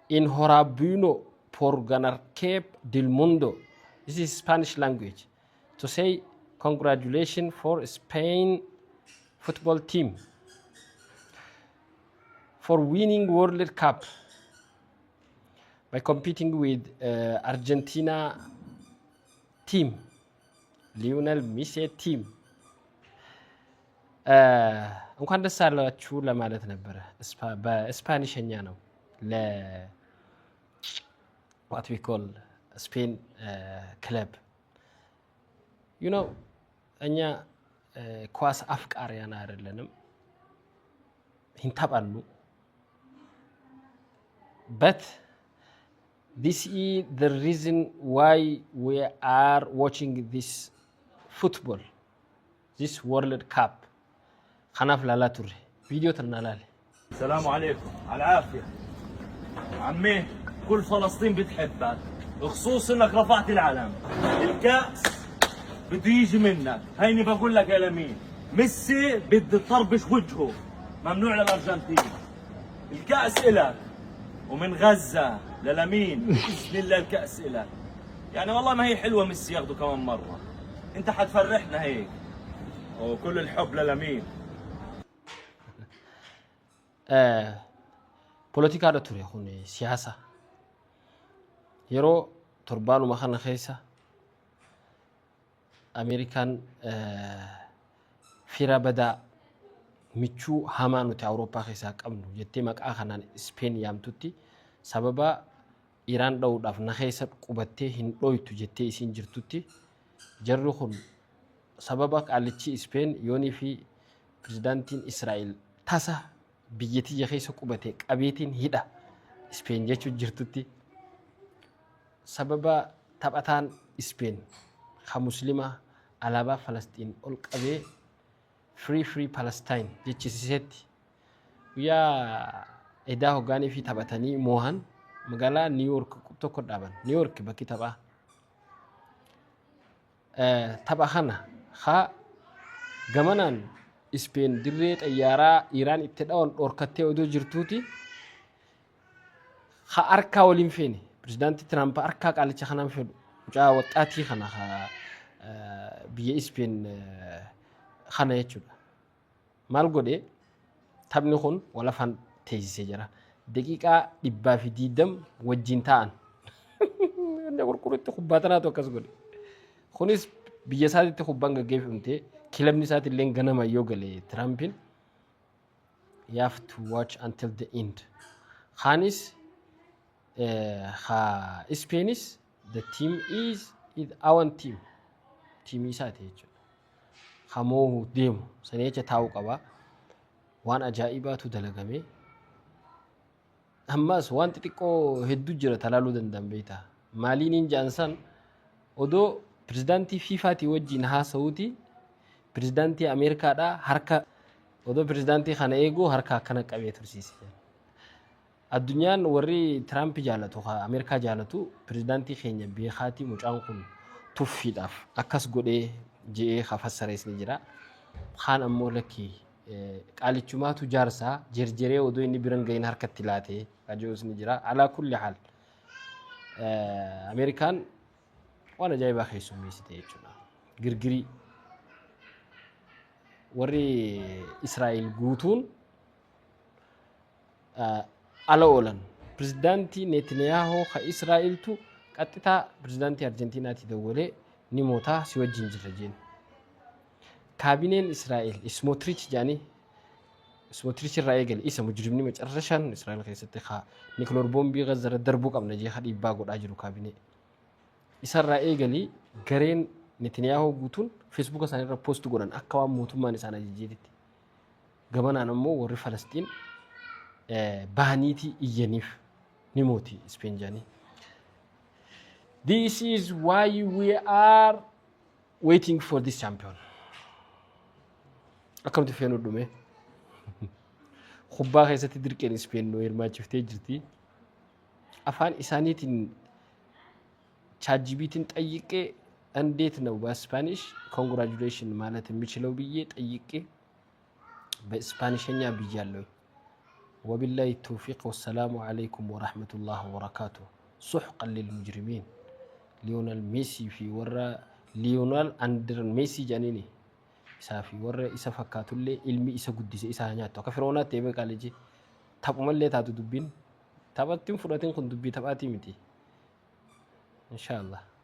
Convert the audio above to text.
Inhorabuno por ganar Cape del Mundo. This is Spanish language. To say congratulations for Spain football team for winning World Cup by competing with Argentina team, Lionel Messi team. እንኳን ደስ አላችሁ ለማለት ነበር በስፓኒሽኛ ነው what we call Spain club. You know እኛ ኳስ አፍቃሪያን አይደለንም ይንታባሉ but this is the reason why we are watching this football, this World Cup. خناف لا توري فيديو تنالالي. السلام عليكم على العافية عمي. كل فلسطين بتحبك بخصوص انك رفعت العلم. الكأس بده يجي منك. هيني بقول لك يا لمين ميسي بده تطربش وجهه ممنوع للأرجنتين. الكأس إلك ومن غزة للمين بإذن الله الكأس إلك. يعني والله ما هي حلوة ميسي ياخده كمان مرة. انت حتفرحنا هيك وكل الحب للمين. ፖለቲካ ቱሪ ሁን ሲያሳ የሮ ቱርባኑ ማኸነ ኸይሳ አሜሪካን ፊራ በዳ ሚቹ ሃማኖት አውሮፓ ኸይሳ ቀምኑ የቴ መቃ ኸናን ስፔን ያምቱቲ ሰበባ ኢራን ዳውዳፍ ነኸይሳ ቁበቴ ሂንዶይቱ የቴ ሲንጅርቱቲ ጀሩኹን ሰበባ ቃልቺ ስፔን ዮኒ ፊ ፕሬዝዳንቲን እስራኤል ታሳ biyyati yakhaysa qubate qabeetin hidha Spain jechu jirtutti sababa taphatan Spain kha muslima alaba Palestine ol qabe free Palestine jechi sisetti ya eda hogani fi taphatani mohan magala New York tokko dhaban New York bakki tapha taphana kha gamanan Spain dirret ayara Iran ittidawon orkatte odo jirtuti kha arka wolin feni president Trump arka qalicha khanam fedu ja waqati khana kha biye Spain khana yechuda mal gode tabni khun wala fan teyse jara daqiqa dibba fi didam wajintaan ne kurkurutti khubatana to kas gode khunis biye saati khubanga gefumte kilabni saati len ganama yogale Trumpin you have to watch until the end. Khanis kha Spanish the team is our team isaati jechu khamo dem sanecha tawu qaba wan ajaibatu dalagame ammas wan tiqo heddu jira talalu dandan beita malinin jansan odo presidenti FIFA ti wajin ha saudi presidenti America da harka odo presidenti khana ego harka kana qabe tursisi addunyan warri Trump jalatu kha America jalatu presidenti khenya bi khati mucan kun tuffidaf akas gode je khafassare isni jira khan ammo laki qalichumatu jarsa jerjere odo inni birangayn harka tilate ajo isni jira ala kulli hal American wana jayba khaysu misite yechuna girgiri warri Israel guutun ala olan presidenti Netanyahu kha Israel tu qattita presidenti Argentina ti dawole ni mota si wajin jirajin kabinen Israel Smotrich jani Smotrich ra'aygal isa mujrimni macarrashan Israel khaysati kha nuclear bombi gazara darbu qabna je khadi bago dajiru kabine isa ra'aygali garen Netanyahu guutun Facebook sanirra post godhan akka waan mootummaan isaan ajjeediti gabanaan ammoo warri Palestine bahaniti iyanif ni moti Spain jani. This is why we are waiting for this champion. Akkam tifenu dume khubba khaysati dirqen Spain no irma chifte jirti afan isanitin ChatGPT ጠይቄ እንዴት ነው በስፓኒሽ ኮንግራቹሌሽን ማለት የሚችለው ብዬ ጠይቄ በስፓኒሽኛ ብያለሁ وبالله التوفيق والسلام عليكم ورحمة الله وبركاته. سحقا للمجرمين. ليونيل ميسي في ورا ليونيل أندر ميسي جانيني سافي ورا إسا فكاتو اللي علمي إسا قدس إسا هنياتو كفرونا تيبه قالجي تابو مالي تاتو دبين تابتين فراتين كن دبي تاباتي متي إن شاء الله.